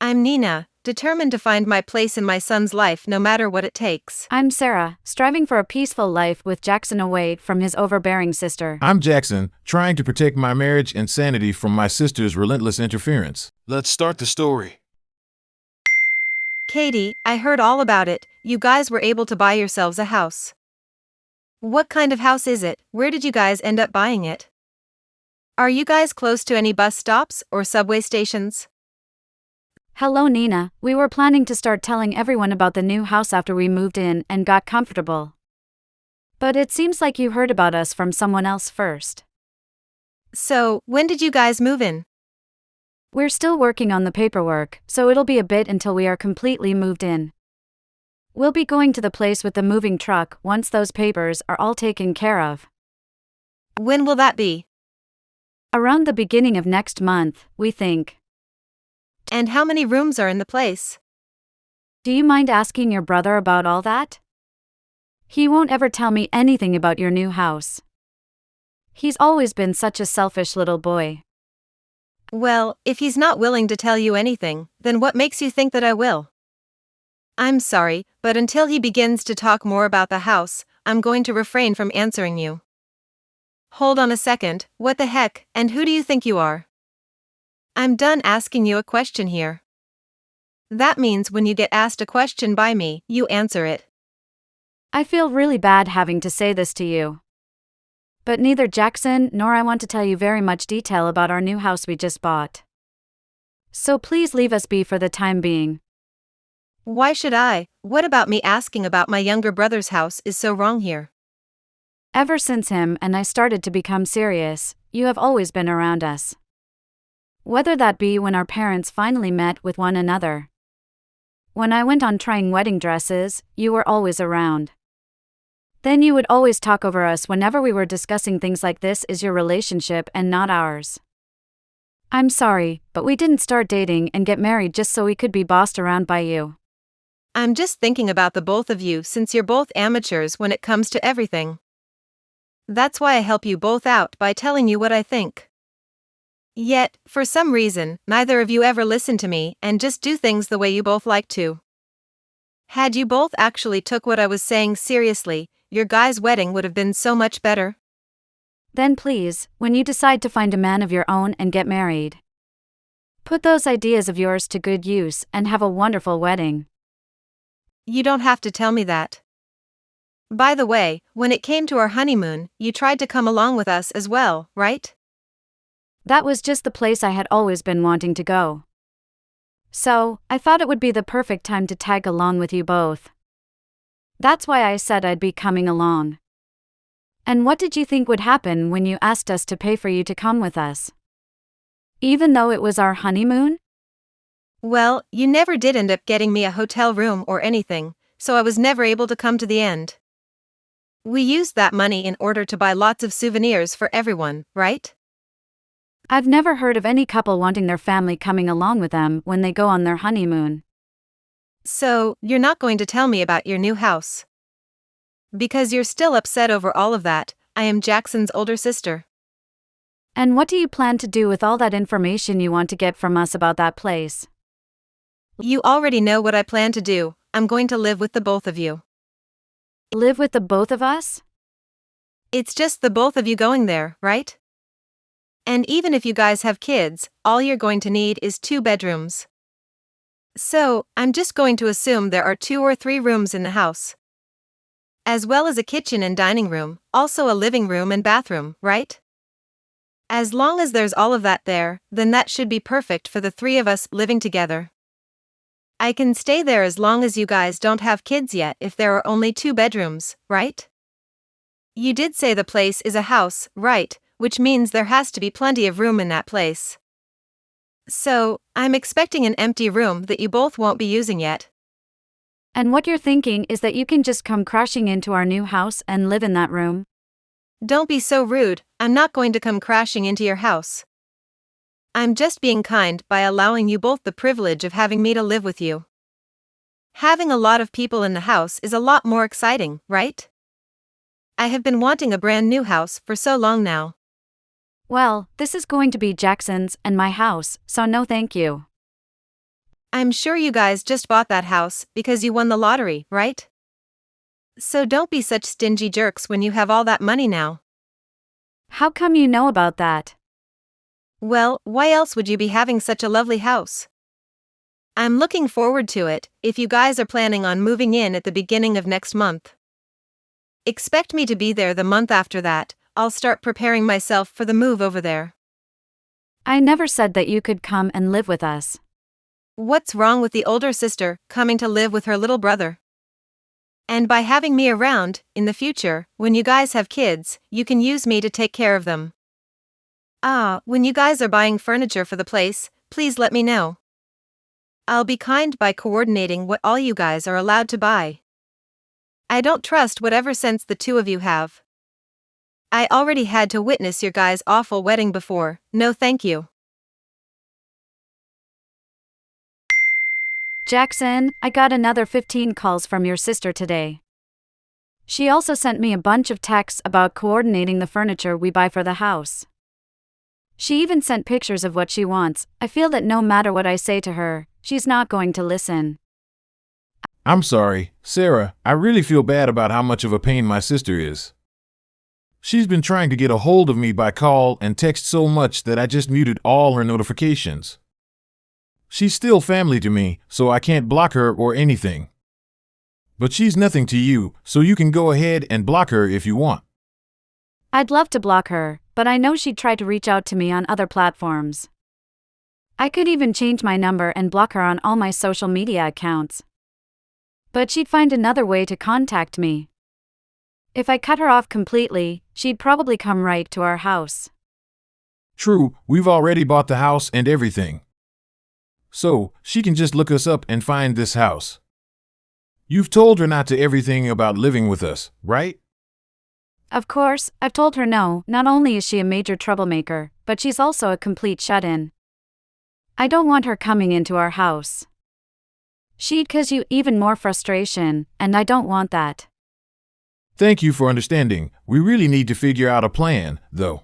I'm Nina, determined to find my place in my son's life no matter what it takes. I'm Sarah, striving for a peaceful life with Jackson away from his overbearing sister. I'm Jackson, trying to protect my marriage and sanity from my sister's relentless interference. Let's start the story. Katie, I heard all about it. You guys were able to buy yourselves a house. What kind of house is it? Where did you guys end up buying it? Are you guys close to any bus stops or subway stations? Hello, Nina. We were planning to start telling everyone about the new house after we moved in and got comfortable. But it seems like you heard about us from someone else first. So, when did you guys move in? We're still working on the paperwork, so it'll be a bit until we are completely moved in. We'll be going to the place with the moving truck once those papers are all taken care of. When will that be? Around the beginning of next month, we think. And how many rooms are in the place? Do you mind asking your brother about all that? He won't ever tell me anything about your new house. He's always been such a selfish little boy. Well, if he's not willing to tell you anything, then what makes you think that I will? I'm sorry, but until he begins to talk more about the house, I'm going to refrain from answering you. Hold on a second, what the heck, and who do you think you are? I'm done asking you a question here. That means when you get asked a question by me, you answer it. I feel really bad having to say this to you. But neither Jackson nor I want to tell you very much detail about our new house we just bought. So please leave us be for the time being. Why should I? What about me asking about my younger brother's house is so wrong here? Ever since him and I started to become serious, you have always been around us. Whether that be when our parents finally met with one another. When I went on trying wedding dresses, you were always around. Then you would always talk over us whenever we were discussing things like this is your relationship and not ours. I'm sorry, but we didn't start dating and get married just so we could be bossed around by you. I'm just thinking about the both of you since you're both amateurs when it comes to everything. That's why I help you both out by telling you what I think. Yet, for some reason, neither of you ever listen to me and just do things the way you both like to. Had you both actually took what I was saying seriously, your guys' wedding would have been so much better. Then please, when you decide to find a man of your own and get married, put those ideas of yours to good use and have a wonderful wedding. You don't have to tell me that. By the way, when it came to our honeymoon, you tried to come along with us as well, right? That was just the place I had always been wanting to go. So, I thought it would be the perfect time to tag along with you both. That's why I said I'd be coming along. And what did you think would happen when you asked us to pay for you to come with us? Even though it was our honeymoon? Well, you never did end up getting me a hotel room or anything, so I was never able to come to the end. We used that money in order to buy lots of souvenirs for everyone, right? I've never heard of any couple wanting their family coming along with them when they go on their honeymoon. So, you're not going to tell me about your new house? Because you're still upset over all of that. I am Jackson's older sister. And what do you plan to do with all that information you want to get from us about that place? You already know what I plan to do. I'm going to live with the both of you. Live with the both of us? It's just the both of you going there, right? And even if you guys have kids, all you're going to need is 2 bedrooms. So, I'm just going to assume there are 2 or 3 rooms in the house. As well as a kitchen and dining room, also a living room and bathroom, right? As long as there's all of that there, then that should be perfect for the 3 of us living together. I can stay there as long as you guys don't have kids yet if there are only 2 bedrooms, right? You did say the place is a house, right? Which means there has to be plenty of room in that place. So, I'm expecting an empty room that you both won't be using yet. And what you're thinking is that you can just come crashing into our new house and live in that room? Don't be so rude, I'm not going to come crashing into your house. I'm just being kind by allowing you both the privilege of having me to live with you. Having a lot of people in the house is a lot more exciting, right? I have been wanting a brand new house for so long now. Well, this is going to be Jackson's and my house, so no thank you. I'm sure you guys just bought that house because you won the lottery, right? So don't be such stingy jerks when you have all that money now. How come you know about that? Well, why else would you be having such a lovely house? I'm looking forward to it, if you guys are planning on moving in at the beginning of next month. Expect me to be there the month after that. I'll start preparing myself for the move over there. I never said that you could come and live with us. What's wrong with the older sister coming to live with her little brother? And by having me around, in the future, when you guys have kids, you can use me to take care of them. When you guys are buying furniture for the place, please let me know. I'll be kind by coordinating what all you guys are allowed to buy. I don't trust whatever sense the two of you have. I already had to witness your guys' awful wedding before, no thank you. Jackson, I got another 15 calls from your sister today. She also sent me a bunch of texts about coordinating the furniture we buy for the house. She even sent pictures of what she wants. I feel that no matter what I say to her, she's not going to listen. I'm sorry, Sarah. I really feel bad about how much of a pain my sister is. She's been trying to get a hold of me by call and text so much that I just muted all her notifications. She's still family to me, so I can't block her or anything. But she's nothing to you, so you can go ahead and block her if you want. I'd love to block her, but I know she'd try to reach out to me on other platforms. I could even change my number and block her on all my social media accounts. But she'd find another way to contact me. If I cut her off completely, she'd probably come right to our house. True, we've already bought the house and everything. So, she can just look us up and find this house. You've told her not to everything about living with us, right? Of course, I've told her no. Not only is she a major troublemaker, but she's also a complete shut-in. I don't want her coming into our house. She'd cause you even more frustration, and I don't want that. Thank you for understanding. We really need to figure out a plan, though.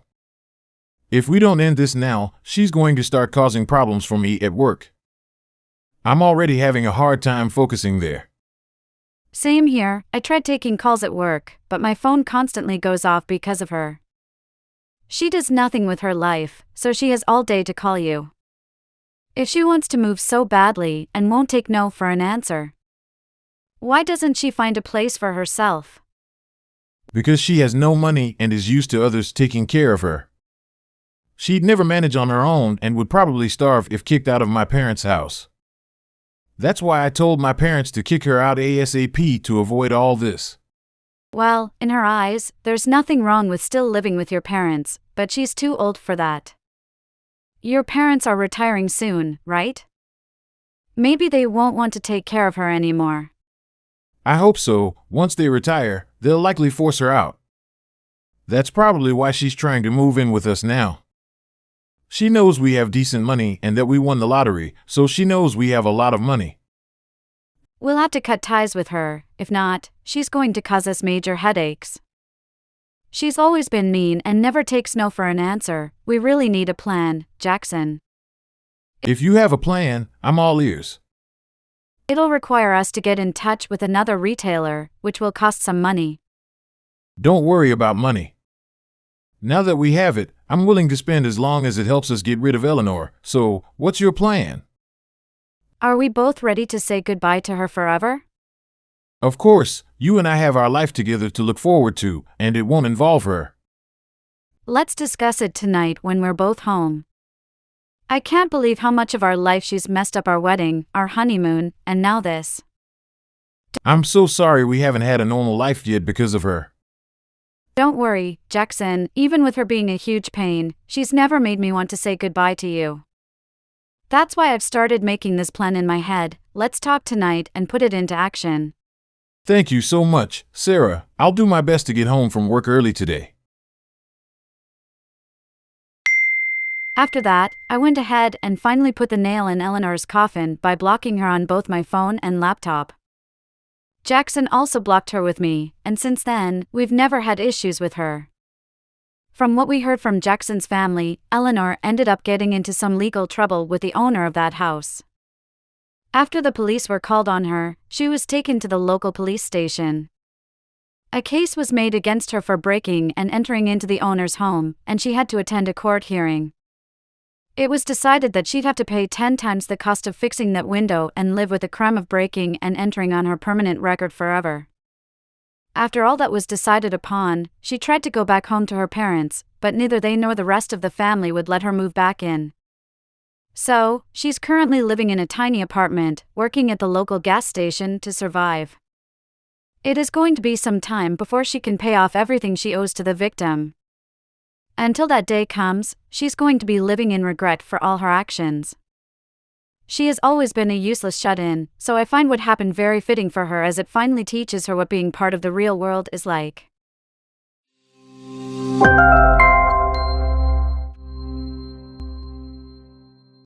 If we don't end this now, she's going to start causing problems for me at work. I'm already having a hard time focusing there. Same here. I tried taking calls at work, but my phone constantly goes off because of her. She does nothing with her life, so she has all day to call you. If she wants to move so badly and won't take no for an answer, why doesn't she find a place for herself? Because she has no money and is used to others taking care of her. She'd never manage on her own and would probably starve if kicked out of my parents' house. That's why I told my parents to kick her out ASAP to avoid all this. Well, in her eyes, there's nothing wrong with still living with your parents, but she's too old for that. Your parents are retiring soon, right? Maybe they won't want to take care of her anymore. I hope so. Once they retire, they'll likely force her out. That's probably why she's trying to move in with us now. She knows we have decent money and that we won the lottery, so she knows we have a lot of money. We'll have to cut ties with her. If not, she's going to cause us major headaches. She's always been mean and never takes no for an answer. We really need a plan, Jackson. If you have a plan, I'm all ears. It'll require us to get in touch with another retailer, which will cost some money. Don't worry about money. Now that we have it, I'm willing to spend as long as it helps us get rid of Eleanor. So, what's your plan? Are we both ready to say goodbye to her forever? Of course, you and I have our life together to look forward to, and it won't involve her. Let's discuss it tonight when we're both home. I can't believe how much of our life she's messed up: our wedding, our honeymoon, and now this. I'm so sorry we haven't had a normal life yet because of her. Don't worry, Jackson, even with her being a huge pain, she's never made me want to say goodbye to you. That's why I've started making this plan in my head. Let's talk tonight and put it into action. Thank you so much, Sarah. I'll do my best to get home from work early today. After that, I went ahead and finally put the nail in Eleanor's coffin by blocking her on both my phone and laptop. Jackson also blocked her with me, and since then, we've never had issues with her. From what we heard from Jackson's family, Eleanor ended up getting into some legal trouble with the owner of that house. After the police were called on her, she was taken to the local police station. A case was made against her for breaking and entering into the owner's home, and she had to attend a court hearing. It was decided that she'd have to pay 10 times the cost of fixing that window and live with the crime of breaking and entering on her permanent record forever. After all that was decided upon, she tried to go back home to her parents, but neither they nor the rest of the family would let her move back in. So, she's currently living in a tiny apartment, working at the local gas station to survive. It is going to be some time before she can pay off everything she owes to the victim. Until that day comes, she's going to be living in regret for all her actions. She has always been a useless shut-in, so I find what happened very fitting for her as it finally teaches her what being part of the real world is like.